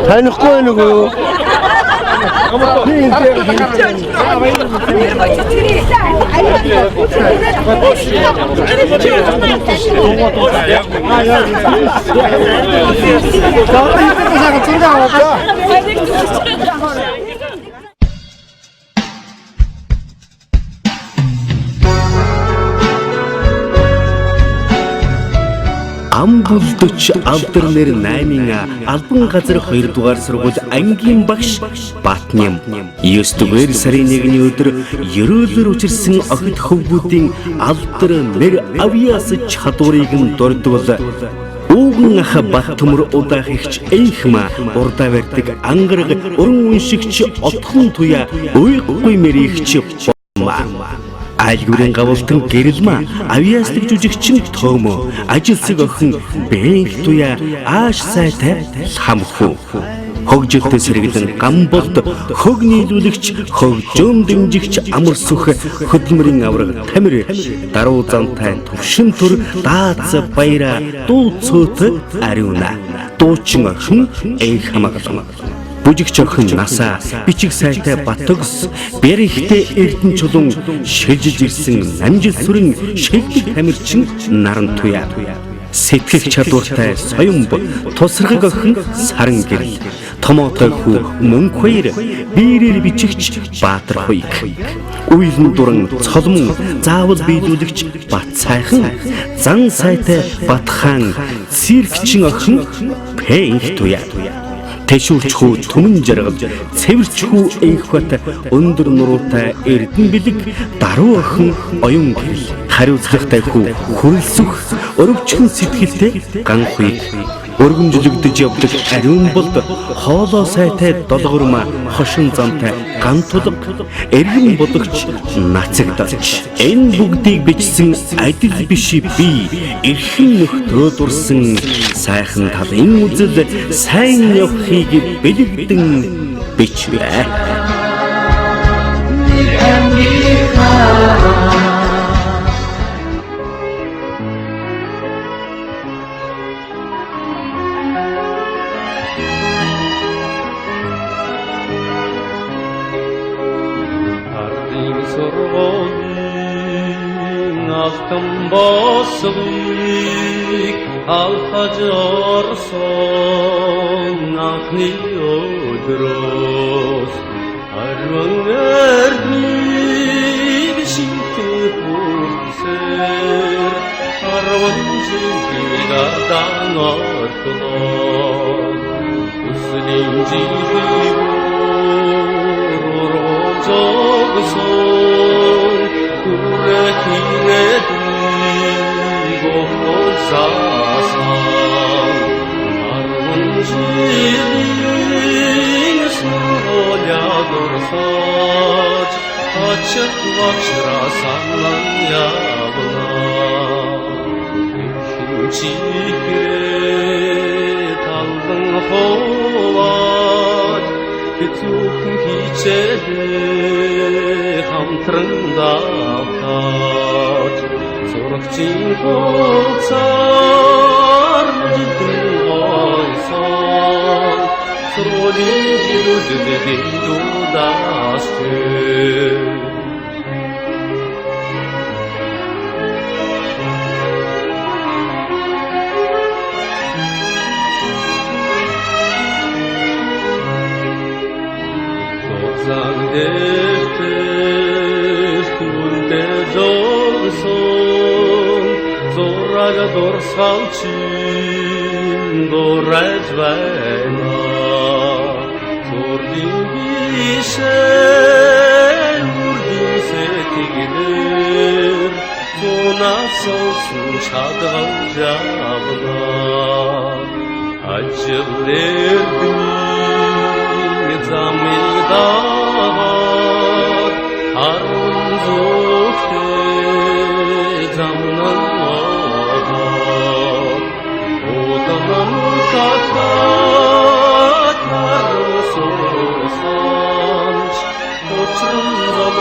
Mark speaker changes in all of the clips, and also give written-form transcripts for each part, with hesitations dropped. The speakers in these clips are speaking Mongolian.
Speaker 1: танихгүй байна уу?
Speaker 2: Амбулдч Авдар нэр 8-ын албан газар 2 дугаар сургууль ангийн багш Батням 9-р сарын 1-ний өдөр ерөөлөөр учирсан охид хөвгүүдийн Авдар нэр авьяас чадварыг нь дурдвал Ууган ах Баттөмөр удаахигч Эйхма урдаа барьдаг ангараг уран уншигч отхон туяа уйггүй мэрийгч Айлгүрийн гавалтан гэрэлмэ авьяаслаг жүжигчин Тоомо ажилсаг охин Бэнх туяа ааш сайтай хамхүү хогжилтэй сэргэлэн гамболд хог нийлүүлэгч хогжоон дэмжигч амар сүх хөдөлмөрийн авраг тамир даруу зантай төвшин тур даац баяра дуу цөөт ариуна дуучин охин Энх хамаглан Бүжигч охин Насаа бичиг сайтай Батөгс Бэрихтэй Эрдэн чулуун шилжиж ирсэн намжил сүрэн шигдэг тамирчин Наран туяа сэтгэх чадвартай Соёмб тусрагыг охин Саран гэрэл томоотой хүү Мөнх хоёр биерээр бичигч Баатар хуйг уйлан дуран цолмон заавал биелүүлэгч Бат сайхан зан сайтай Батхан циркчин охин Пэнх туяа Тэшүүрч хүү түмэн жаргал цэвэрч хүү Энх бат өндөр нуруутай Эрдэн бэлэг даруу охин оюун гэрэл хариуцлагатай хүү хүрэлсүх өрөвчгөн сэтгэлтэй ган хуйг өргөнжлөгдөж явдаг ариун болд хоолоо сайтай долгорма хошин замтай ган тулг эргэн бодогч нацагдалч энэ бүгдийг бичсэн адил биш би эрхэн нөхдрөө дурсан сайхан талын үзэл сайн явахыг бэлэгдэн бичвэ.
Speaker 3: Алтан босвик алхаж орсон анхны өдрөөс харван эрдмийг шинтээ бүрсээр харван жилиг адан ортлоо үслийн жилиг орожогсон Күрэтинэд гохолсасан арван жилийн суулядурсаж ачат вачрасан явна хинчикрэ талдан ховаад Эцүүхэн хичээлээ хамтран давтаж сурагчийн хуцаар мэдэн ойсон сургуулийн жирүүдэд дуудаас Зорага дорсалчин дораж байна Зордин бишээ үрдин сэтгэлээр Зунасосон шадгал жавна Ажил эрдмийн замыг дагаад Арун зүгтээ замнан Катар сосанч, очрон зам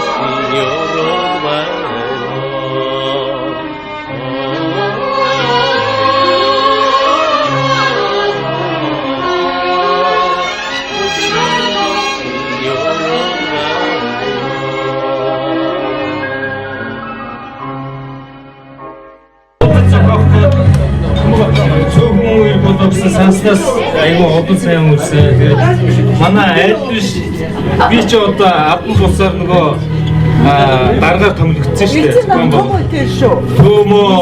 Speaker 1: санснаас айгүй олон сайн хүмүүсээ тэгээд манай аль биш би ч одоо авдан тусаар нөгөө дараагаар томилогдсон шүү дээ. Төмөө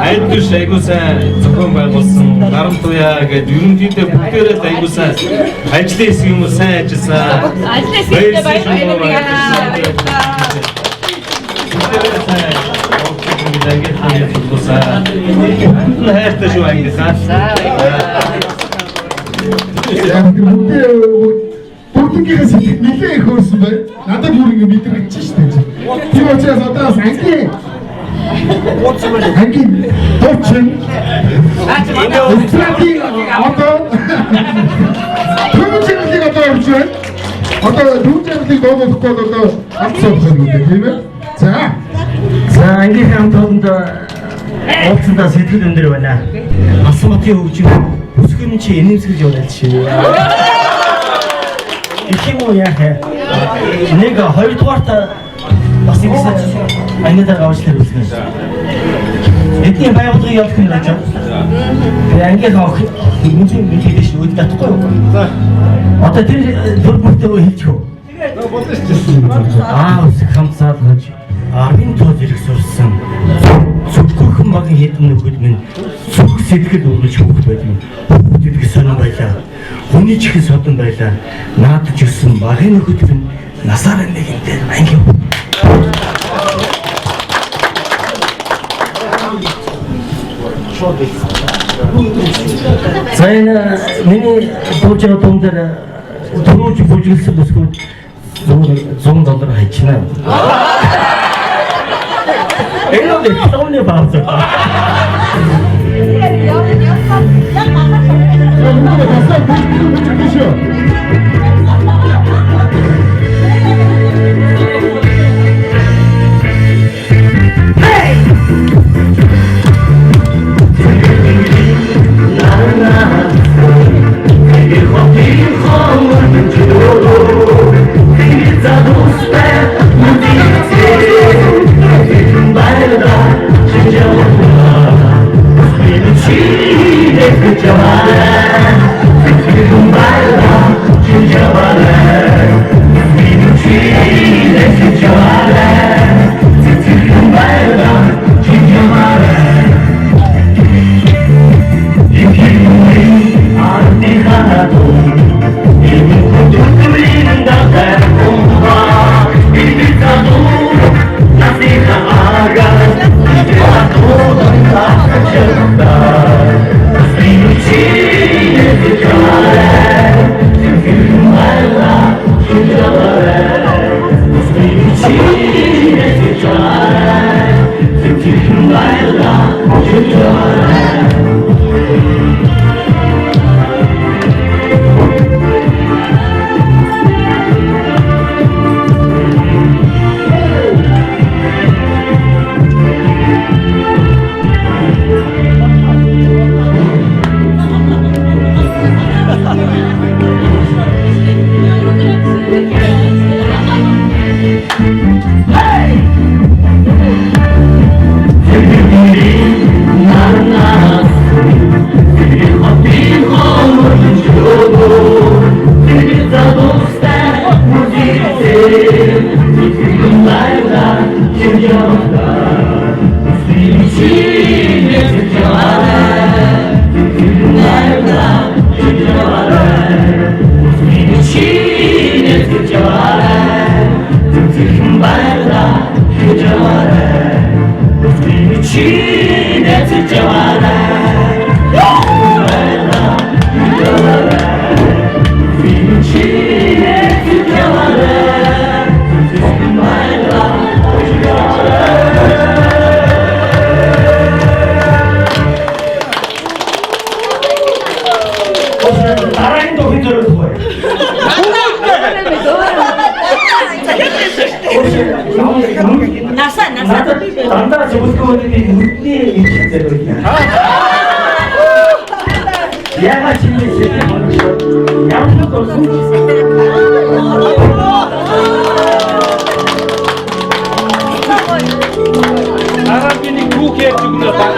Speaker 1: аль биш айгүй сайн зохион байгуулсан Наран туяа гэдэг ерөнхийдөө бүгдээрээ айгүй сайн ажлын хэсэг юм уу сайн ажилласан.
Speaker 4: Ажлын хэсэгт баярлалаа.
Speaker 1: хайртай шүү ангийнхаа.
Speaker 5: Бүгдийнхээ сэтгэл нэлээд их хөрсөн бай. Надад бүр ингэ мэдрэгдэж шүү дээ. Тийм учраас одоо бас ангийн тоочин одоо түүнчлийг одоо орж байна. Одоо түүнчлийг доолохгүй одоо авцсан юм үү тийм ээ. За
Speaker 6: ангийн хамт олонд уулзсандаа сэтгэл өндөр байна. Асматын хөгжим бүсгэн чи энэмсгэж яваад шээ. Их юм уу яах вэ? Нэг хоёрдугаарт бас ингэсэн анидаа гавчлаар үлгэн. Эдний байгууллагыг явуулах юм байна. Ангийн хавх мөнгөний хийдэж үүд татахгүй юу? Одоо тэр бүртөө хийчихв. Хамсаад хож армийн тод ирэх сурсан. Зүгхүүхэн багийн хэдэн нөхөд минь зүг сэтгэл өргөж хөөхд байдаг. Тэдг сонирн байлаа. Хүний ч их содон байлаа. Наадж өссөн багийн нөхөд минь насаараа нэгэнтэй ангийн. За энэ миний дүүжээ дундэр түрүүж бүжиглсэн бүсгүүд $100 хайчна. Эло дэ тооны бааз. Андаа зөвхөн нүдний ихтэй байна. Яагаад чи මේක ямар тоосон Арабины куки 죽는 거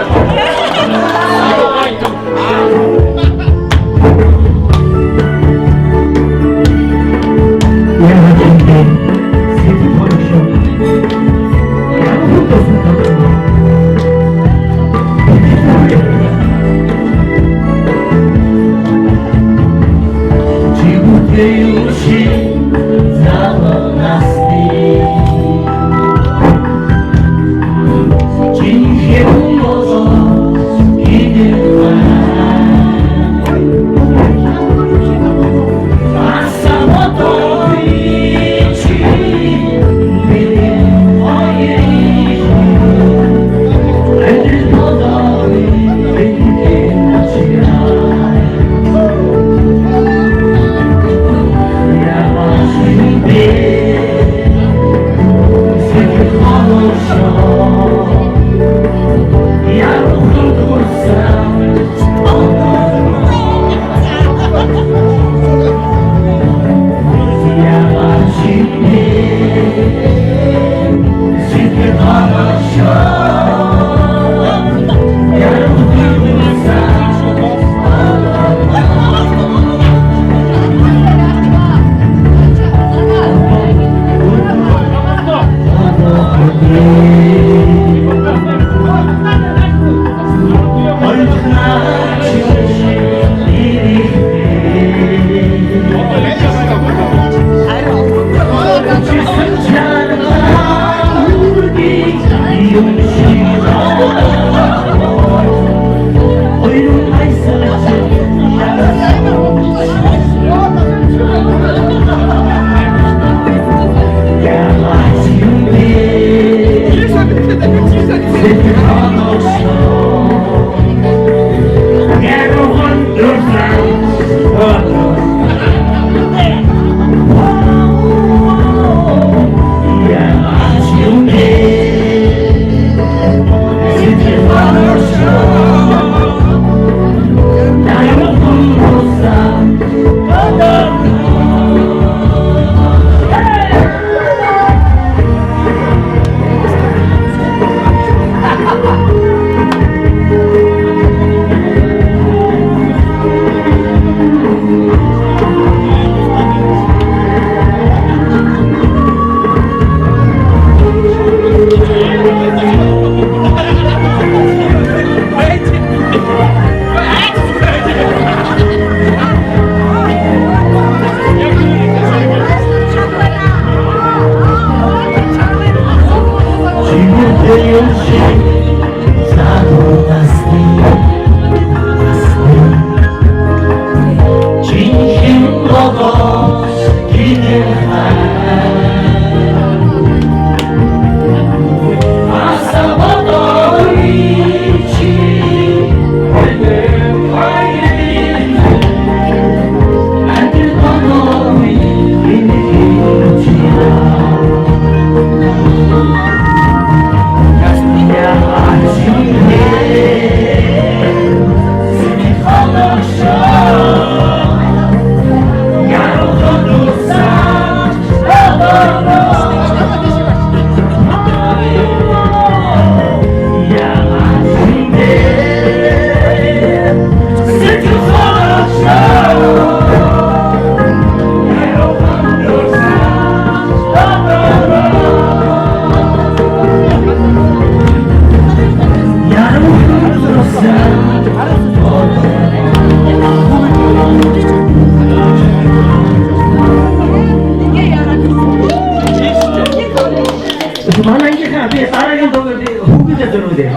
Speaker 6: би дараагийн дугаар би хүүхдээ зориулъя.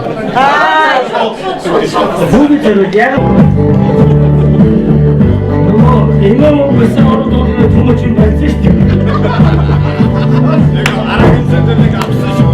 Speaker 6: Хүүгээ зориулъя. Яг нөгөө байсан ороод хүмүүс юм байсан шүү дээ. Араагийн зөвлөлийг авсан шүү.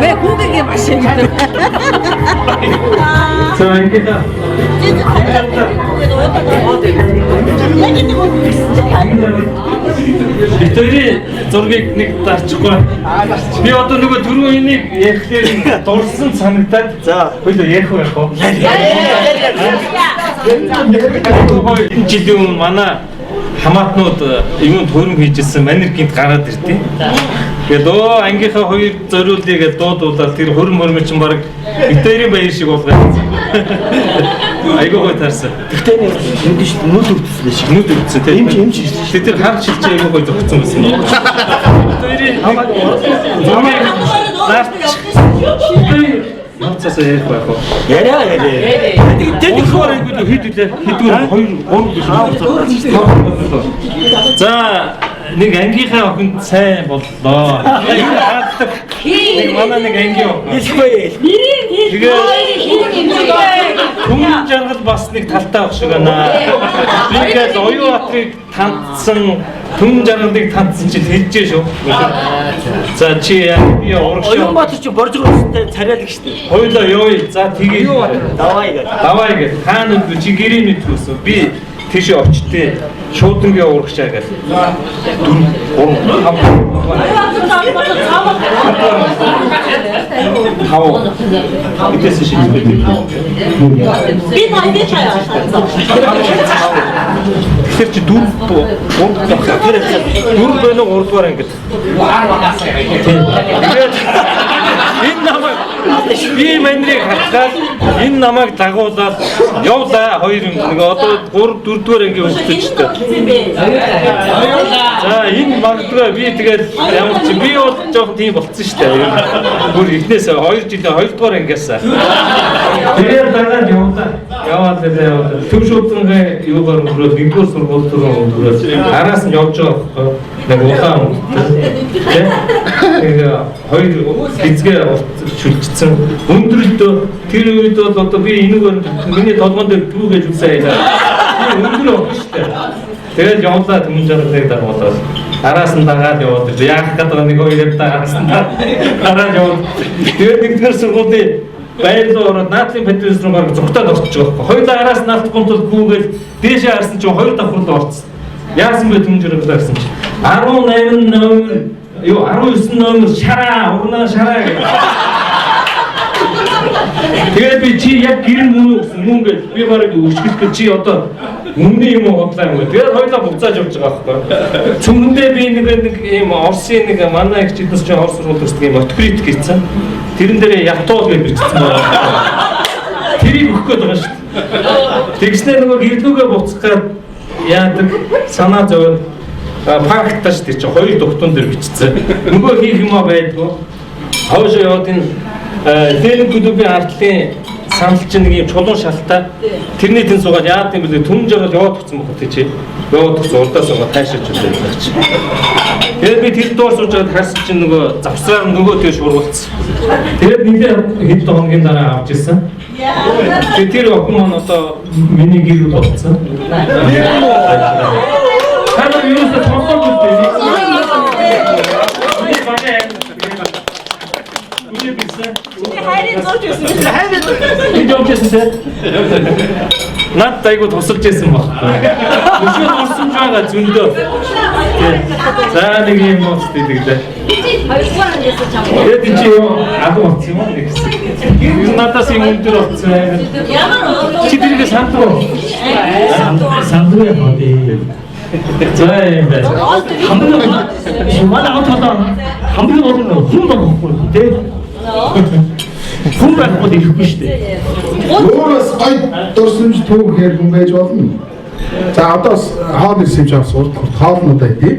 Speaker 4: 왜 고객이 마시는데?
Speaker 1: 자, 이렇게 Бидний зургийг нэг дарчихгүй. Би одоо нөгөө түрүү энийг ярихлээр дурсан санагдаад. За, хоёул ярих байх уу? Энэ жилийн өмнө манай хамаатнууд юм төрөм хийжсэн манер гинт гараад ирдээ. Тэгээд ангийнхаа хоёр зориулъя гэж дуудуулаад тэр хөрмөр чинь баг битэрийн баяр шиг болгоо. Айгуу гой таарсан.
Speaker 6: Тэгтээ нэг юм биш нүд өвдсөн шиг.
Speaker 1: Нүд өвдсөн тийм.
Speaker 6: Эм чи.
Speaker 1: Тэр хар шилж айгуу гой зогцсон байсан. Битэрийн Нууцасаа ярих байх уу?
Speaker 6: Яриа.
Speaker 1: Тэгээд хөөр айгуу хэдүүлээ. Хэдүүр 2 3 За нэг ангийнхаа охинд сайн боллоо. Нэг манай нэг анги охин. Хүмүүн жаргал бас нэг талтай ах шиг байна. Тэгээд Оюутгийг тандсан, түн жаргалыг тандсан чинь хэлжээ шүү. За чи би урагш.
Speaker 6: Оюунбаатар чи боржгоостой царайлаг штэ.
Speaker 1: Хоёулаа ёо. За тэгээ. Давай гэж. Хаана чи гэрээний төсөө. Би тийш очтээ шуудангийн урагшаа гэж. 4 5 Итэс шиг бид.
Speaker 4: Би тандээ чаяа.
Speaker 1: Тэгэхээр чи 4 байна уу 3 дугаар ангид. Тэгээд Энэ намайг би мандрыг хатгаад энэ намайг дагуулаад явлаа 2 юм нэг одоо 3 4 дугаар ангийн хөвгөлчтэй. За энэ магадгүй би тэгээд ямар ч би бол жоохон тийм болцсон шүү дээ. Бүр ихнээс 2 жилийн 2 дугаар ангиас. Тэгээд дагаад явлаа. Яваад төв шуудангийн юугаар өнгөрөөд 1-р сургууль руу өнгөрөөд араас нь явж байгаа нэг удаан тэгээ 2 эзгээ шүлжсэн. Өндөрлөлтөө тэр үед бол одоо би энэгээр миний толгойн дээр дүү гэж үсээ байлаа. Би өндөр авах шүү дээ. Тэгээд явлаа түмэн жаргалыг даруулаад араас нь дагаад яваад яах гэдэг нэг хоёр араас нь дараад яваад тэгээд 1-р сургуулийн байрлал ороод наадлын патрис руу гарах зүгтаад орчих жоохоо. Хоёулаа араас наалтгын тул гүүгээл дээшээ харсан чинь 2 давхар руу орсон. Яасан бэ түмэн жаргалаа гэсэн чинь 18 номер 19 номер шараа урнаа шараа гэх. Тэгээд би чи яг гэрэн мөн гэсэн мөн гэж би барыг өшгөлөх чи одоо өмнө юм уу бодлаа юм. Тэгээд хоёулаа буцааж явж байгаа байхгүй. Цөмөндөө би нэг юм Орсын нэг манай их чиднес ч Орос руу төрсдөг юм открит гэсэн. Тэрэн дээр ятуул гэж бичсэн байна. Тэрийг өгөх гээд байгаа шүү дээ. Тэгснээр нөгөө гэрлүүгээ буцах яадаг санаа зовоод парктаа шүү дээ чи 2 дугтун дээр бичсэн. Нөгөө хийх юм аа байдгүй. Хойш яваад энэ Тэнэг клубын ардлын санал чинь нэг юм чулуун шалтай. Тэрний тэн суугаад яад юм бэлээ түн жаргал яваад өгсөн бохот чи. Яваад өгсөн урдаас суугаад таашаач үлээ чи. Тэгээд би тэр доор сууж байгаад харсан чинь нөгөө завсраар нөгөө тэр шуургуулсан. Тэгээд нэлээ хэд хоногийн дараа авч ирсэн. Тэгээд тэр охин маань одоо миний гэр бүл болсон. Хараа юу ч сонсоогүй дээ.
Speaker 4: хайрын зурж байсан.
Speaker 1: Би явжсэн те. Наад айгуу тусалж байсан баг. Өшөө урсамж байгаа зөндөө. За нэг юм уу гэдэг.
Speaker 4: Хоёрдугаар ангиас чам.
Speaker 1: Тэгээд чи юу агуу болсон юм уу гэсэн. Энэ надаас юм өндөр болсон.
Speaker 4: Ямар
Speaker 1: Чи тэрийг сандуу.
Speaker 6: Сандуу яа дээ.
Speaker 1: За юм байна.
Speaker 6: Манай хотод хамгийн гол нь хүн байхгүй тий. Хүн байхгүй ирэхгүй шүү дээ.
Speaker 5: Өөрөөс гой дурсамж түүхээр хүн байж болно. За одоо хоол ирсэн ч авах сурд хоолнуудаа тий.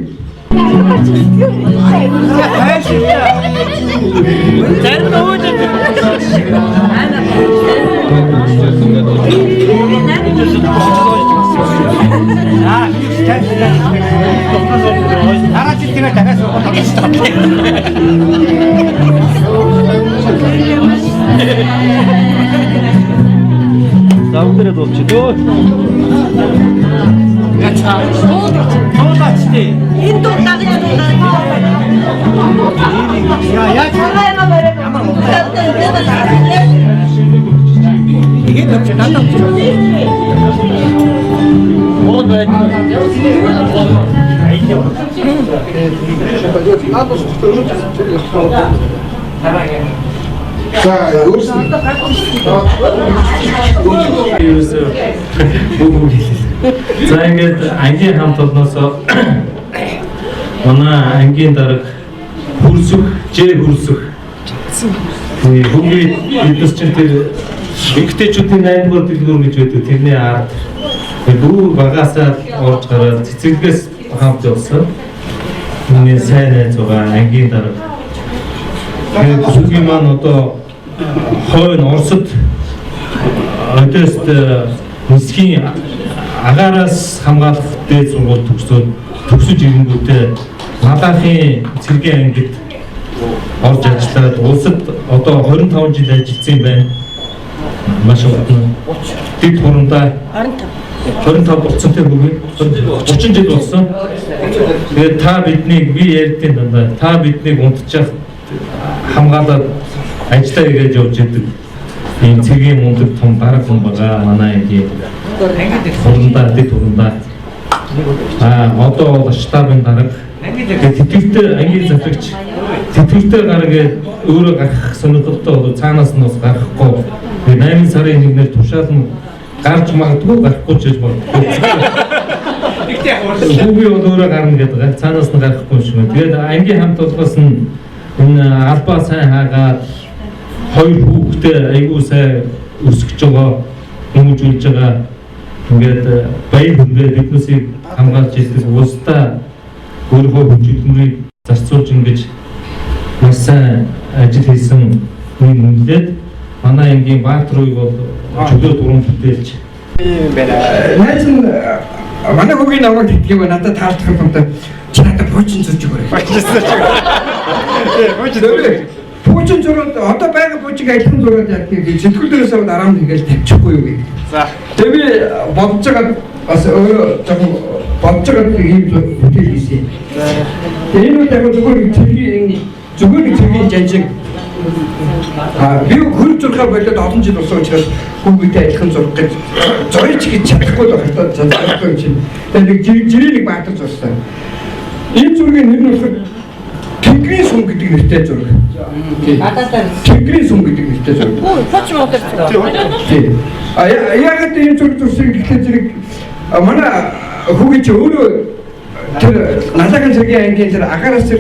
Speaker 1: Завдраад болчихдөө.
Speaker 6: Тоолачтэй.
Speaker 4: энэ дур дагаж
Speaker 6: Яа
Speaker 4: байгаа мөрөө.
Speaker 6: ихэд авч надад. Мод байд.
Speaker 5: За өөрсдөө
Speaker 1: За ингээд ангийн хамт олноосоо манай ангийн дарга хөрсөх, хөрсөх. Бүгд эдгээс чинь тэр эмэгтэйчүүдийн 8-р дэлгүүр гэж байдаг. Тэрний ард дүү багасаа орж гараад цэцэглээс хамт явсан. Миний сайн найз байгаа ангийн дарга. Тэгээд бүсгийн маань одоо хойно Оросд өдөөс нисхийн агаараас хамгаалах дээд сургууль төгсөж ирэнгүүтээ Малахын цэргийн ангид орж ажиллаад улсад одоо 25 жил ажилласан юм байна. Маш уран. Дэд хурандаа 25 болсон тэр бүгд 30 жил болсон. Тэгээд та биднийг би ярьдیں۔ Дандаа та биднийг унтчих хамгаалаад ажиллаа хийж явж идэг. Энэ цэгийн мундаг том дарга хүн байгаа манай ангийн хурандаа дэд хурандаа. Одоо штабын дарга. Тэтгэвртэй ангийн захирагч тэтгэвртэй гаргаад өөрөө гарах сонирхолтой бол цаанаас нь бас гарахгүй. 8 сарын 1-нд тушаал нь гарч магадгүй гарахгүй ч гэж боддог. Хүүгүй бол өөрөө гарна гэдэг. Цаанаас нь гарахгүй юм шиг. Тэгээд ангийн хамт толгоос нь энэ албаа сайн хаагаад хоёр хүүхдээ айгүй сайн өсгөж байгаа, хүмүүжүүлж байгаа. Ингээд баян хүндээ биднээсийг хамгаалж ирдэг улсдаа өөрийнхөө хүчирхэмрийг зарцуулж ингэж маш сайн ажил хийсэн хүн үнэлээд манай ангийн Баатар ууг бол чөлөө дуран бүтээлч
Speaker 7: найз нь манай хүүгийн намайг тэгдэг юм надад таалдах юм да. Чи надад пуучин зурж өгөөрэй. Пуучин зураад одоо байгаа пуучиг ажилхан зураад яг тийм сэтгүүл дээрээс аваад арам хийгээл тавьчихгүй юу гэдэг. За. Тэгээ би бодож байгаа бас өөрөө жоохон бодож байгаа ийм бүтээл хийсэн. Тэгээ энэ үед яг зүгээр нэг цэгийн жанжиг би хөл зурхаа болоод олон жил болсон учраас хүүгийтэй адилхан зурх гэж зурж гэж чадахгүй байх чадахгүй юм чинь. Тэгээ нэг жирийн Баатар зурсан. Энэ зургийн нэр нь болохоор Тэнгэрийн сум гэдэг нэртэй зураг. Тэнгэрийн сум гэдэг нэртэй зураг.
Speaker 4: Хоч модер.
Speaker 7: Яг энэ зураг зурсан гэхлээр зэрэг манай хүүгийн чи өөрөө тэр налагын цагийн ангийн тэр агаараас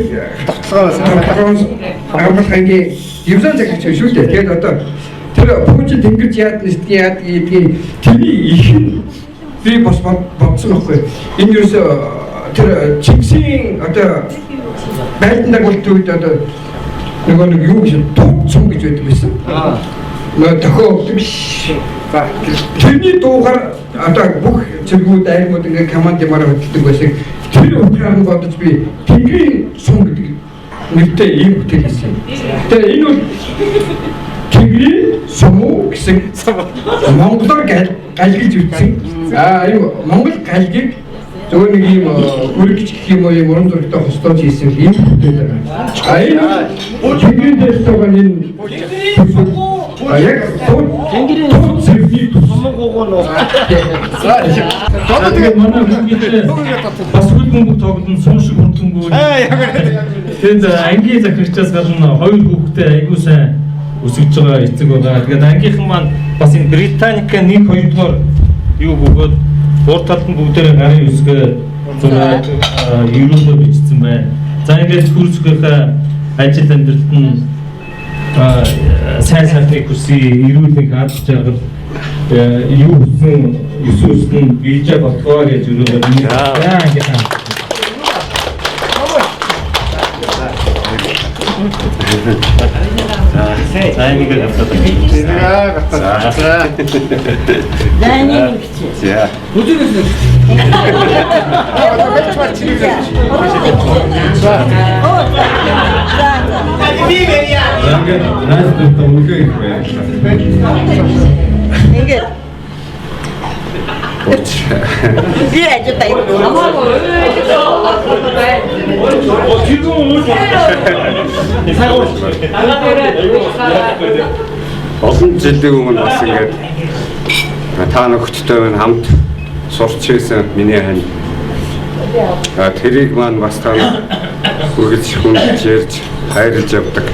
Speaker 7: агаараас ангийн евзан цагч шүү дээ. Тэгээд одоо тэр пүүчин тэнгэрч яад гэдгийг тэрний их би бас бодсон байхгүй. Энэ юусоо тэр чигсийн одоо байлдандаг болтууд одоо нэг юу гэж дууцсан гэж байдаг байсан. Тохиолдог. Тэрний дуугаар одоо бүх зэргүүд аймагуд ингээ команд ямаар хөдөлдөг байсан. Тэр үгээр бодож би Тэнгэрийн сум гэдэг нэртэй ийм бүтээл хийсэн. Тэгээ энэ бол Тэнгэрийн сум гэсэн монголоор галгилж ütсэн. Энэ монгол галгийг зөвхөн нэг ийм үргэлж гэх юм уу уран зурагтай хостож хийсэн ийм бүтээл байгаа. Энэ Тэнгэрийн дэс байгаа энэ яг Тэнгэрийн сэрний тусмаг гоо.
Speaker 1: тэгээд манай хүүхдээ бас хөлбөмбөг тоглоно сум шиг хөлбөмбөг. Тэгээд ангийн захирчаас гадна хоёр хүүхдээ айгуу сайн өсөж байгаа эцэг байгаа. Тэгээд ангийнхан маань бас энэ Британикаа 1-2 дугаар юу бөгөөд урд талд нь бүгдээрээ гарын үсгээ зураад ерөөлөө бичсэн байна. За ингээд хөрсгийнхаа ажил амьдралд нь сайн сайхныг хүсье, эрүүл мэндийг хадгалж байгаа юу хүсэн Иесус нь бийж болтгоо гэж өрөөгөө ингээд Зайныг аваад
Speaker 8: олон жилийн өмнө бас ингээд та нөхдөдөө хамт сурч ирсэн миний хань. Тэрийг маань бас та үргэлж хүндж ярьж хайрлаж явдаг.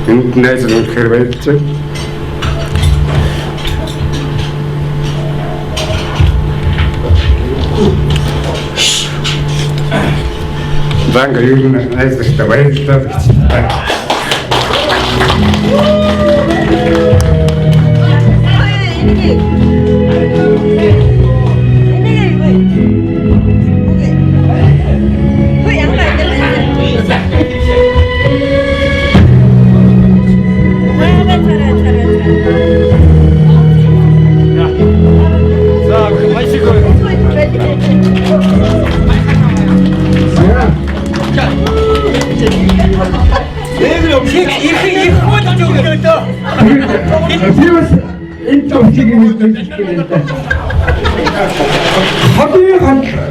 Speaker 8: Энд найз үнэхээр баярлж байна. Банга юу найз нартай баярлалаа гэж.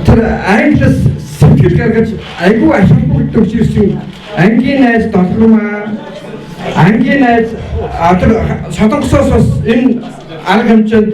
Speaker 8: Тэр англиас сэтгэл гаргаж айгүй ашиглаж төгсөрсөн ангийн найз долгомаа ангийн найз одоо солонгосоос бас энэ арга хэмжээнд